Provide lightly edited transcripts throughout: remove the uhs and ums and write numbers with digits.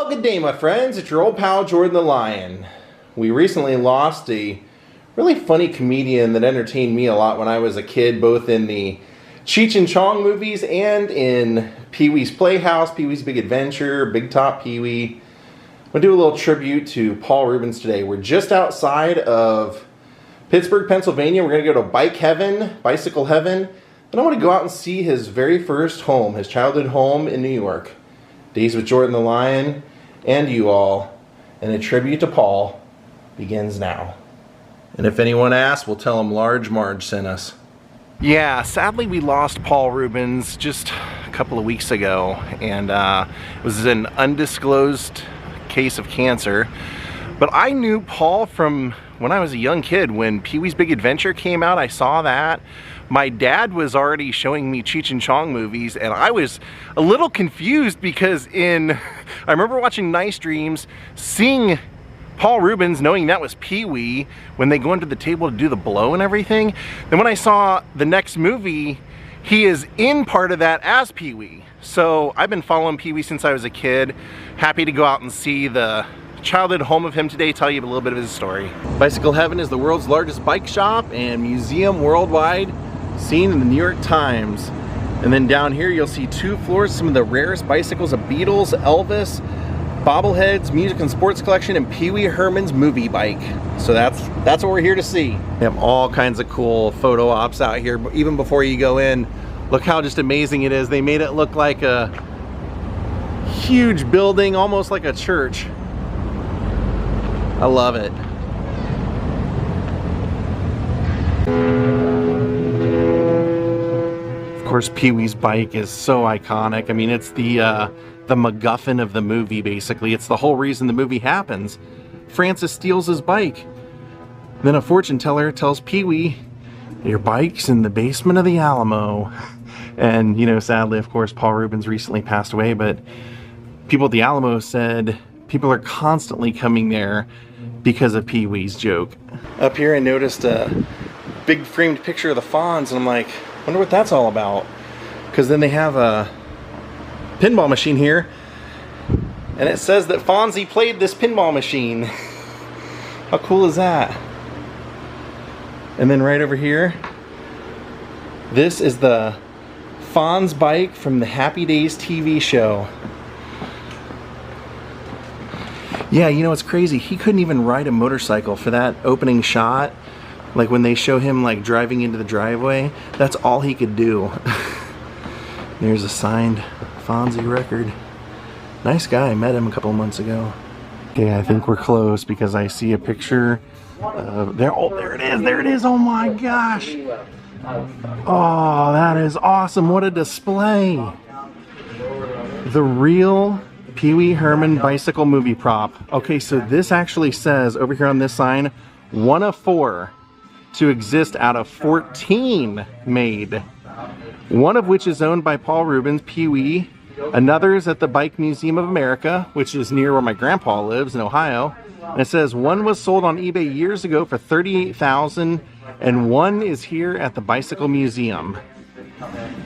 Well, good day, my friends. It's your old pal, Jordan the Lion. We recently lost a really funny comedian that entertained me a lot when I was a kid, both in the Cheech and Chong movies and in Pee-wee's Playhouse, Pee-wee's Big Adventure, Big Top Pee-wee. I'm going to do a little tribute to Paul Reubens today. We're just outside of Pittsburgh, Pennsylvania. We're going to go to Bike Heaven, Bicycle Heaven, and I want to go out and see his very first home, his childhood home in New York. Daze with Jordan the Lion and you all, and a tribute to Paul begins now. And if anyone asks, we'll tell them Large Marge sent us. Yeah, sadly we lost Paul Reubens just a couple of weeks ago, and it was an undisclosed case of cancer. But I knew Paul from when I was a young kid. When Pee-wee's Big Adventure came out, I saw that. My dad was already showing me Cheech and Chong movies, and I was a little confused because I remember watching Nice Dreams, seeing Paul Reubens, knowing that was Pee-wee, when they go under the table to do the blow and everything. Then when I saw the next movie, he is in part of that as Pee-wee. So I've been following Pee-wee since I was a kid. Happy to go out and see the childhood home of him today, tell you a little bit of his story. Bicycle Heaven is the world's largest bike shop and museum worldwide, seen in the New York Times. And then down here you'll see 2 floors, some of the rarest bicycles of Beatles, Elvis, bobbleheads, music and sports collection, and Pee-wee Herman's movie bike. So that's what we're here to see. They have all kinds of cool photo ops out here, but even before you go in, look how just amazing it is. They made it look like a huge building, almost like a church. I love it. Of course, Pee-wee's bike is so iconic. I mean, it's the MacGuffin of the movie, basically. It's the whole reason the movie happens. Francis steals his bike. Then a fortune teller tells Pee-wee, your bike's in the basement of the Alamo. And, you know, sadly, of course, Paul Reubens recently passed away, but people at the Alamo said people are constantly coming there because of Pee-wee's joke. Up here I noticed a big framed picture of the Fonz, and I'm like, wonder what that's all about. Because then they have a pinball machine here, and it says that Fonzie played this pinball machine. How cool is that? And then right over here, this is the Fonz bike from the Happy Days TV show. Yeah, you know, it's crazy. He couldn't even ride a motorcycle for that opening shot. Like when they show him like driving into the driveway, that's all he could do. There's a signed Fonzie record. Nice guy, I met him a couple of months ago. Okay, I think we're close because I see a picture of there. Oh, there it is, oh my gosh. Oh, that is awesome, what a display. The real Pee-wee Herman bicycle movie prop. Okay, so this actually says over here on this sign, 1 of 4 to exist out of 14 made. One of which is owned by Paul Reubens, Pee-wee. Another is at the Bike Museum of America, which is near where my grandpa lives in Ohio. And it says one was sold on eBay years ago for $38,000, and one is here at the Bicycle Museum.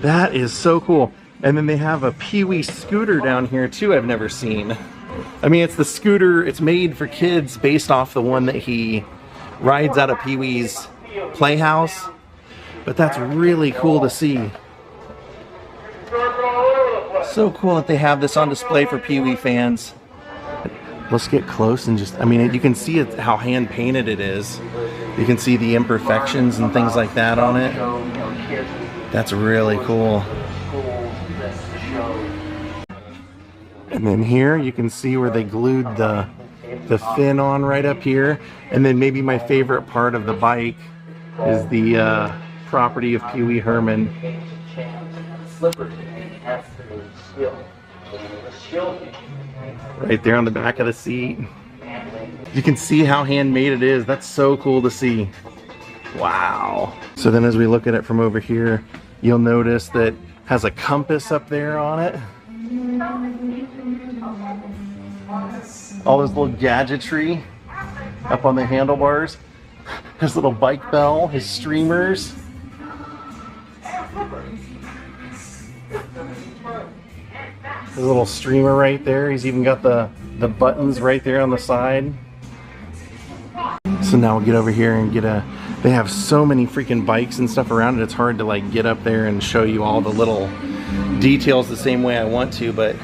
That is so cool. And then they have a Pee-wee scooter down here too I've never seen. I mean, it's the scooter, it's made for kids based off the one that he rides out of Pee-wee's Playhouse. But that's really cool to see. So cool that they have this on display for Pee-wee fans. Let's get close and just, I mean, you can see it, how hand painted it is. You can see the imperfections and things like that on it. That's really cool. And then here you can see where they glued the fin on right up here. And then maybe my favorite part of the bike is the property of Pee-wee Herman. Right there on the back of the seat. You can see how handmade it is. That's so cool to see. Wow. So then as we look at it from over here, you'll notice that it has a compass up there on it. All this little gadgetry up on the handlebars. His little bike bell, his streamers. His little streamer right there. He's even got the the buttons right there on the side. So now we'll get over here and get a, they have so many freaking bikes and stuff around it, it's hard to like get up there and show you all the little details the same way I want to, but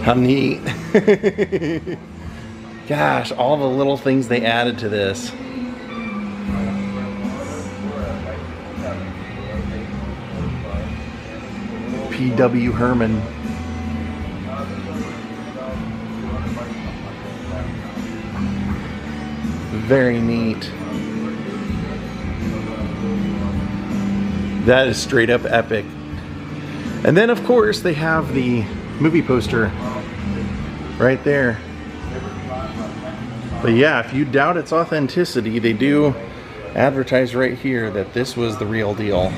how neat. Gosh, all the little things they added to this. PW Herman. Very neat. That is straight up epic. And then of course they have the movie poster right there. But yeah, if you doubt its authenticity, they do advertise right here that this was the real deal.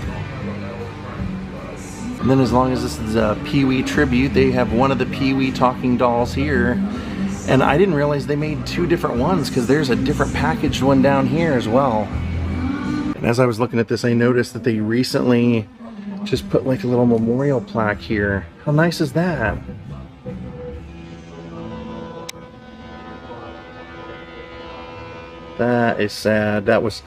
And then as long as this is a Pee-wee tribute, they have one of the Pee-wee talking dolls here. And I didn't realize they made two different ones because there's a different packaged one down here as well. And as I was looking at this, I noticed that they recently just put like a little memorial plaque here. How nice is that? That is sad. That was,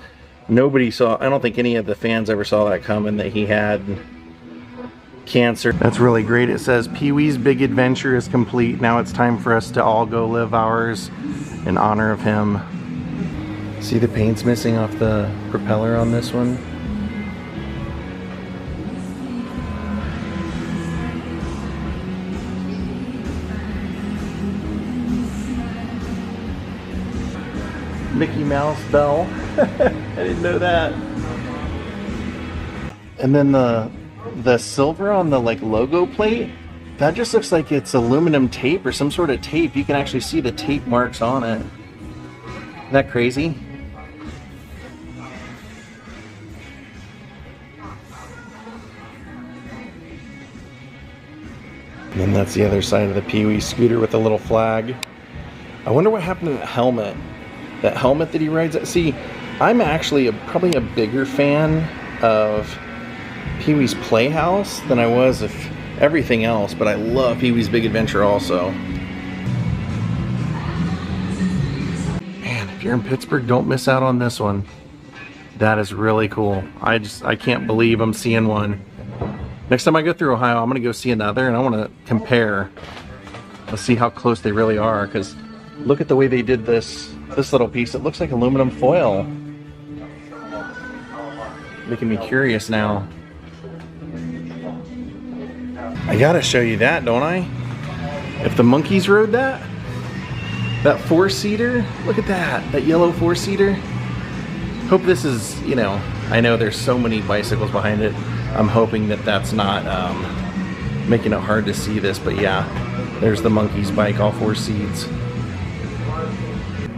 nobody saw, I don't think any of the fans ever saw that coming, that he had cancer. That's really great. It says, Pee-wee's big adventure is complete. Now it's time for us to all go live ours in honor of him. See the paint's missing off the propeller on this one? Mickey Mouse bell. I didn't know that. And then the silver on the like logo plate, that just looks like it's aluminum tape or some sort of tape. You can actually see the tape marks on it. Isn't that crazy? And then that's the other side of the Pee-wee scooter with a little flag. I wonder what happened to that helmet. That helmet that he rides. See, I'm actually probably a bigger fan of Pee-wee's Playhouse than I was of everything else, but I love Pee-wee's Big Adventure also. Man, if you're in Pittsburgh, don't miss out on this one. That is really cool. I can't believe I'm seeing one. Next time I go through Ohio, I'm gonna go see another and I want to compare. Let's see how close they really are, because look at the way they did this little piece. It looks like aluminum foil. Making me curious now. I gotta show you that, don't I? If the monkeys rode that? That four-seater? Look at that, that yellow four-seater. Hope this is, you know, I know there's so many bicycles behind it. I'm hoping that that's not making it hard to see this, but yeah, there's the monkey's bike, all four seats.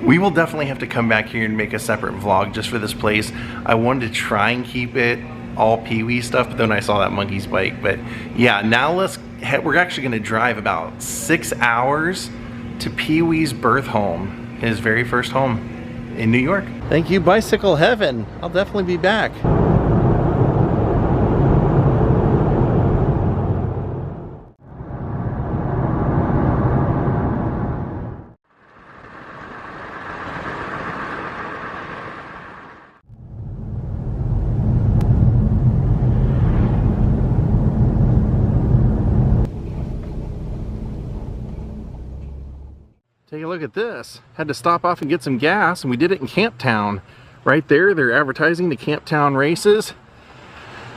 We will definitely have to come back here and make a separate vlog just for this place. I wanted to try and keep it all Pee-wee stuff, but then I saw that monkey's bike. But yeah, now we're actually gonna drive about 6 hours to Pee-wee's birth home, his very first home in New York. Thank you, Bicycle Heaven. I'll definitely be back. Take a look at this. Had to stop off and get some gas, and we did it in Camptown. Right there, they're advertising the Camptown races.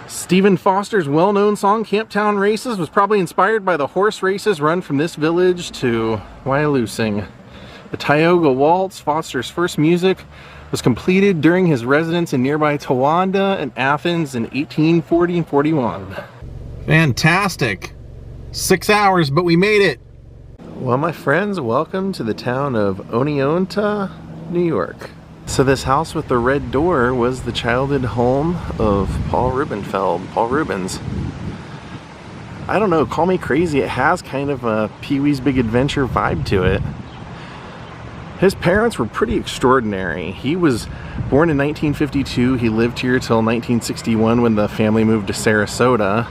Stephen Foster's well-known song, Camptown Races, was probably inspired by the horse races run from this village to Wyalusing. The Tioga Waltz, Foster's first music, was completed during his residence in nearby Towanda and Athens in 1840 and 41. Fantastic! 6 hours, but we made it! Well, my friends, welcome to the town of Oneonta, New York. So this house with the red door was the childhood home of Paul Reubens. I don't know, call me crazy, it has kind of a Pee-wee's Big Adventure vibe to it. His parents were pretty extraordinary. He was born in 1952. He lived here till 1961 when the family moved to Sarasota.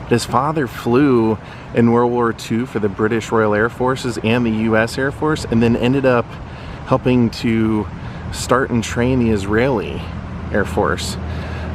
His father flew in World War II for the British Royal Air Forces and the US Air Force, and then ended up helping to start and train the Israeli Air Force.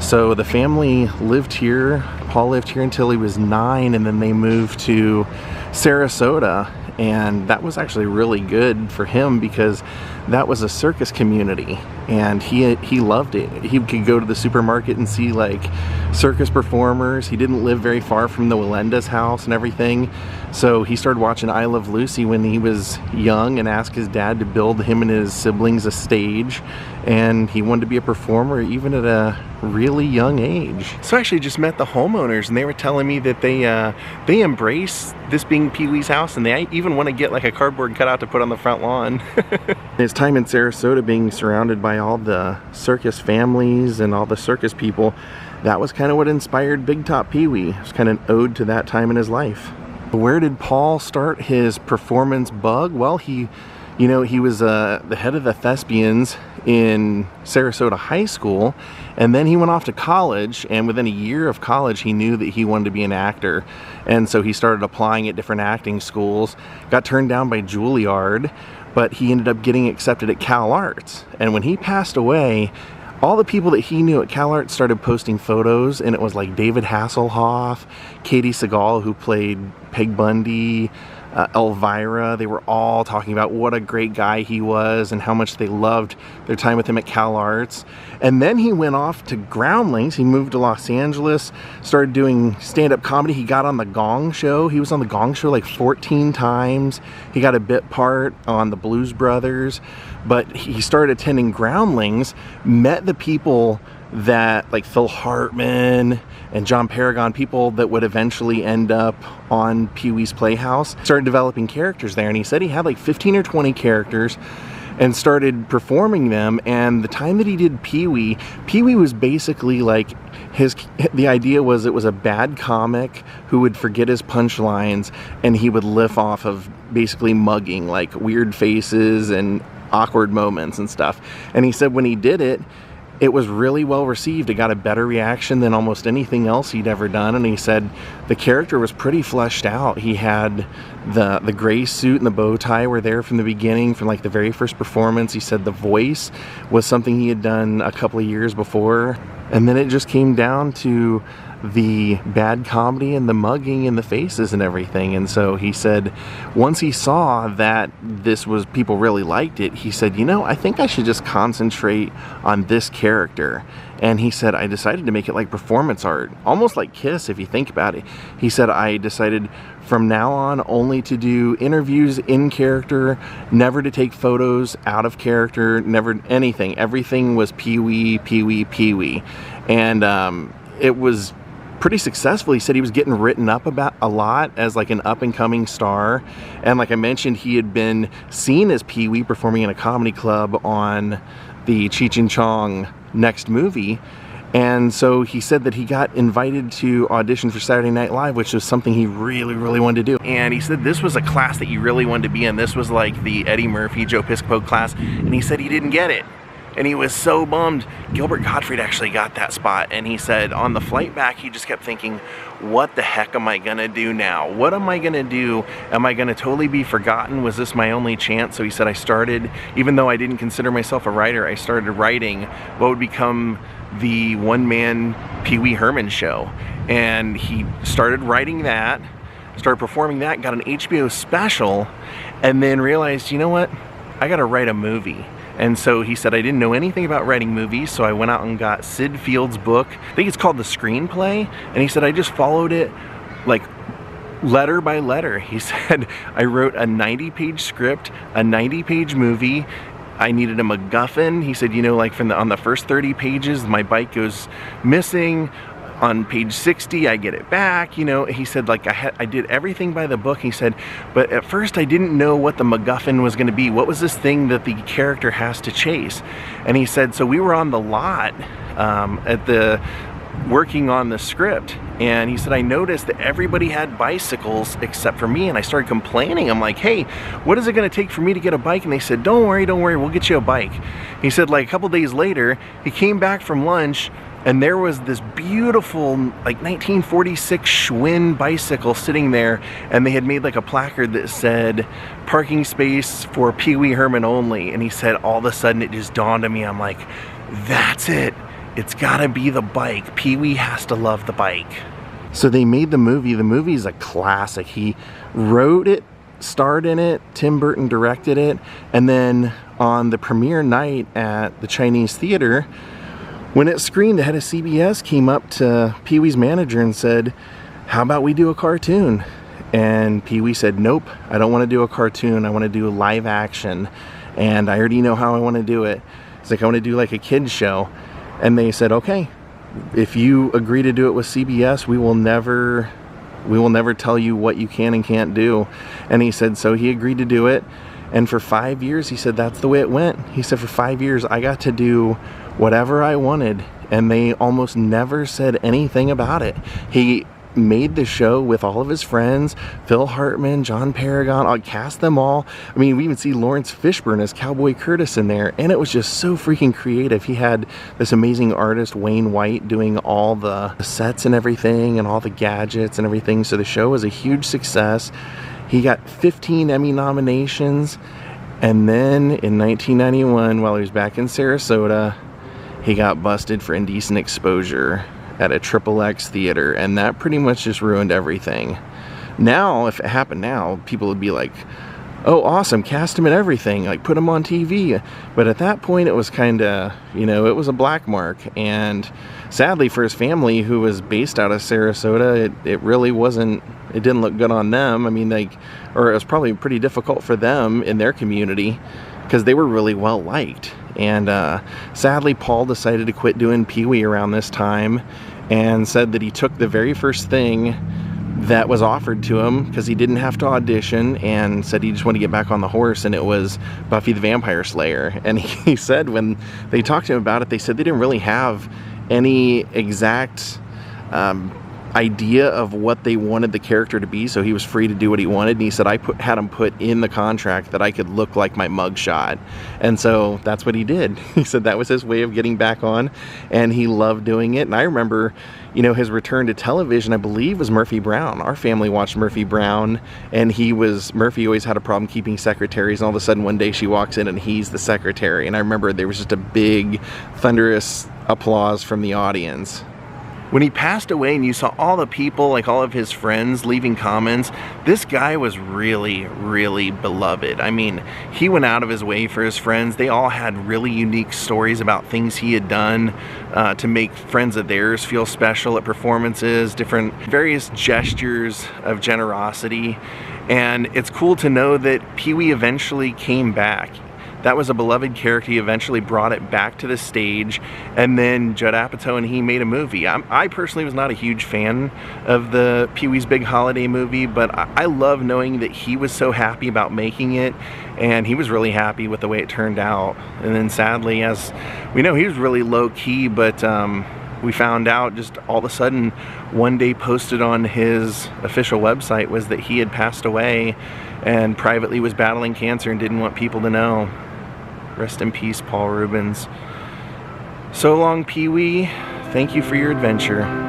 So the family lived here. Paul lived here until he was 9, and then they moved to Sarasota. And that was actually really good for him because that was a circus community, and he loved it. He could go to the supermarket and see like circus performers. He didn't live very far from the Walenda's house and everything, so he started watching I Love Lucy when he was young and asked his dad to build him and his siblings a stage, and he wanted to be a performer even at a really young age. So I actually just met the homeowners, and they were telling me that they embrace this being Pee-wee's house, and they even want to get like a cardboard cutout to put on the front lawn. His time in Sarasota, being surrounded by all the circus families and all the circus people, that was kind of what inspired Big Top Pee-wee. It was kind of an ode to that time in his life. Where did Paul start his performance bug? Well, he was the head of the thespians in Sarasota High School, and then he went off to college, and within a year of college he knew that he wanted to be an actor, and so he started applying at different acting schools. Got turned down by Juilliard, but he ended up getting accepted at Cal Arts. And when he passed away, all the people that he knew at Cal Arts started posting photos, and it was like David Hasselhoff, Katie Seagal, who played Peg Bundy, Elvira. They were all talking about what a great guy he was and how much they loved their time with him at Cal Arts. And then he went off to Groundlings. He moved to Los Angeles, started doing stand-up comedy. He got on the Gong Show. He was on the Gong Show like 14 times. He got a bit part on the Blues Brothers, but he started attending Groundlings, met the people that, like Phil Hartman and John Paragon, people that would eventually end up on Pee-wee's Playhouse, started developing characters there. And he said he had like 15 or 20 characters and started performing them. And the time that he did Pee-wee was basically like the idea was it was a bad comic who would forget his punchlines, and he would live off of basically mugging, like weird faces and awkward moments and stuff. And he said when he did it, it was really well received. It got a better reaction than almost anything else he'd ever done. And he said the character was pretty fleshed out. He had the gray suit and the bow tie were there from the beginning, from like the very first performance. He said the voice was something he had done a couple of years before. And then it just came down to the bad comedy and the mugging and the faces and everything. And so he said once he saw that people really liked it, he said, I think I should just concentrate on this character. And he said, I decided to make it like performance art, almost like Kiss if you think about it. He said, I decided from now on only to do interviews in character, never to take photos out of character, never anything. Everything was Pee-wee, Pee-wee, Pee-wee. And it was pretty successful. He said he was getting written up about a lot as like an up-and-coming star, and like I mentioned, he had been seen as Pee-wee performing in a comedy club on the Cheech and Chong Next movie. And so he said that he got invited to audition for Saturday Night Live, which was something he really, really wanted to do. And he said this was a class that he really wanted to be in. This was like the Eddie Murphy, Joe Piscopo class, and he said he didn't get it. And he was so bummed. Gilbert Gottfried actually got that spot, and he said on the flight back he just kept thinking, what the heck am I gonna do now? What am I gonna do? Am I gonna totally be forgotten? Was this my only chance? So he said I started, even though I didn't consider myself a writer, I started writing what would become the one-man Pee-wee Herman show. And he started writing that, started performing that, got an HBO special, and then realized, you know what? I gotta write a movie. And so he said, I didn't know anything about writing movies, so I went out and got Sid Field's book. I think it's called The Screenplay. And he said, I just followed it like letter by letter. He said, I wrote a 90-page script, a 90-page movie. I needed a MacGuffin. He said, like on the first 30 pages, my bike goes missing. On page 60, I get it back. He said, like I did everything by the book. He said, but at first I didn't know what the MacGuffin was going to be. What was this thing that the character has to chase? And he said, so we were on the lot at the working on the script, and he said, I noticed that everybody had bicycles except for me, and I started complaining. I'm like, hey, what is it going to take for me to get a bike? And they said, don't worry, we'll get you a bike. He said, like a couple days later, he came back from lunch, and there was this beautiful, like 1946 Schwinn bicycle sitting there, and they had made like a placard that said, parking space for Pee Wee Herman only. And he said, all of a sudden it just dawned on me, I'm like, that's it. It's gotta be the bike. Pee Wee has to love the bike. So they made the movie. The movie's a classic. He wrote it, starred in it, Tim Burton directed it, and then on the premiere night at the Chinese Theater, when it screened, the head of CBS came up to Pee Wee's manager and said, how about we do a cartoon? And Pee Wee said, nope, I don't want to do a cartoon. I want to do live action, and I already know how I want to do it. It's like, I want to do like a kid's show. And they said, okay, if you agree to do it with CBS, we will never tell you what you can and can't do. And he said, so he agreed to do it. And for 5 years, he said, that's the way it went. He said, for 5 years, I got to do whatever I wanted. And they almost never said anything about it. He made the show with all of his friends, Phil Hartman, John Paragon. I cast them all. I mean, we even see Lawrence Fishburne as Cowboy Curtis in there, and it was just so freaking creative. He had this amazing artist, Wayne White, doing all the sets and everything and all the gadgets and everything. So the show was a huge success. He got 15 Emmy nominations, and then in 1991, while he was back in Sarasota, he got busted for indecent exposure at a XXX theater, and that pretty much just ruined everything. Now, if it happened now, people would be like, oh, awesome, cast him in everything, like put him on TV. But at that point, it was kind of, you know, it was a black mark. And sadly for his family, who was based out of Sarasota, it really wasn't, it didn't look good on them. I mean, like, or it was probably pretty difficult for them in their community, because they were really well liked. And sadly, Paul decided to quit doing Pee Wee around this time, and said that he took the very first thing that was offered to him, because he didn't have to audition, and said he just wanted to get back on the horse, and it was Buffy the Vampire Slayer. And he said when they talked to him about it, they said they didn't really have any exact idea of what they wanted the character to be, so he was free to do what he wanted. And he said, I had him put in the contract that I could look like my mugshot, and so that's what he did. He said that was his way of getting back on, and he loved doing it. And I remember, you know, his return to television, I believe, was Murphy Brown. Our family watched Murphy Brown, and Murphy always had a problem keeping secretaries, and all of a sudden one day she walks in and he's the secretary. And I remember there was just a big thunderous applause from the audience. When he passed away and you saw all the people, like all of his friends leaving comments, this guy was really, really beloved. I mean, he went out of his way for his friends. They all had really unique stories about things he had done to make friends of theirs feel special at performances, different various gestures of generosity. And it's cool to know that Pee Wee eventually came back. That was a beloved character. He eventually brought it back to the stage, and then Judd Apatow and he made a movie. I personally was not a huge fan of the Pee Wee's Big Holiday movie, but I love knowing that he was so happy about making it, and he was really happy with the way it turned out. And then sadly, as we know, he was really low-key, but we found out just all of a sudden, one day posted on his official website was that he had passed away and privately was battling cancer and didn't want people to know. Rest in peace, Paul Reubens. So long, Pee Wee. Thank you for your adventure.